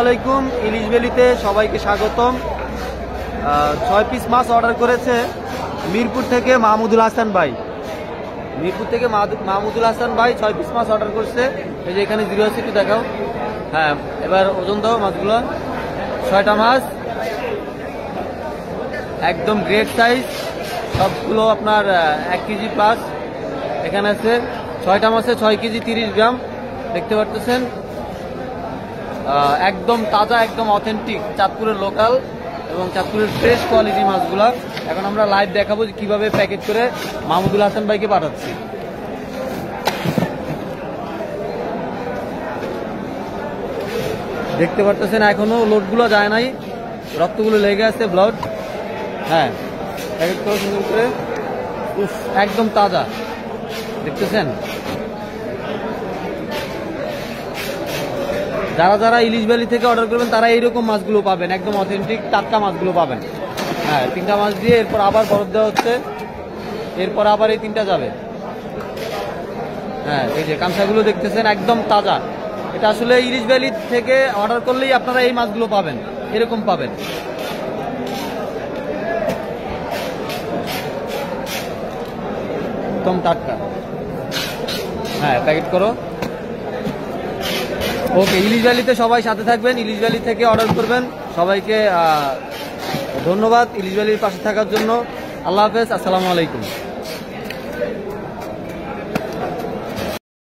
আলাইকুম। ইলিশ ভ্যালিতে সবাইকে স্বাগতম। 6 পিস মাছ অর্ডার করেছে মিরপুর থেকে মাহমুদুল হাসান ভাই। মাহমুদুল হাসান ভাই 6 পিস মাছ অর্ডার করছে। এই যে এখানে 0 আছে, একটু দেখাও। হ্যাঁ, এবার ওজন দাও মাছগুলো। 6টা মাছ, একদম গ্রেট সাইজ, সবগুলো আপনার 1 কেজি প্লাস। এখানে আছে 6টা মাছে 6 কেজি 30 গ্রাম, দেখতে পারতেছেন। একদম তাজা, একদম অথেন্টিক চাঁদপুরের লোকাল এবং চাঁদপুরের ফ্রেশ কোয়ালিটি মাছগুলা। এখন আমরা লাইভ দেখাবো যে কিভাবে প্যাকেট করে মাহমুদুল হাসান ভাইকে পাঠাচ্ছি। দেখতে পারতেছেন এখনো লোডগুলো যায় নাই, রক্তগুলো লেগে আছে, ব্লাড। হ্যাঁ, প্যাকেট করে সুন্দর করে, একদম তাজা, দেখতেছেন। যারা যারা ইলিশ ভ্যালি থেকে অর্ডার করবেন তারা এইরকম মাছগুলো পাবেন, একদম অথেন্টিক টাটকা মাছগুলো পাবেন। হ্যাঁ, 3টা মাছ দিয়ে এরপর আবার বরফ দেওয়া হচ্ছে, এরপর আবার এই 3টা যাবে। হ্যাঁ, এই যে কামসাগুলো দেখতেছেন, একদম তাজা। এটা আসলে ইলিশ ভ্যালি থেকে অর্ডার করলেই আপনারা এই মাছগুলো পাবেন, এরকম পাবেন। একদম টাটকা। হ্যাঁ, প্যাকেট করো। ওকে, ইলিশ ভ্যালিতে সবাই সাথে থাকবেন, ইলিশ ভ্যালি থেকে অর্ডার করবেন। সবাইকে ধন্যবাদ ইলিশ ভ্যালির পাশে থাকার জন্য। আল্লাহ হাফেজ, আসসালামু আলাইকুম।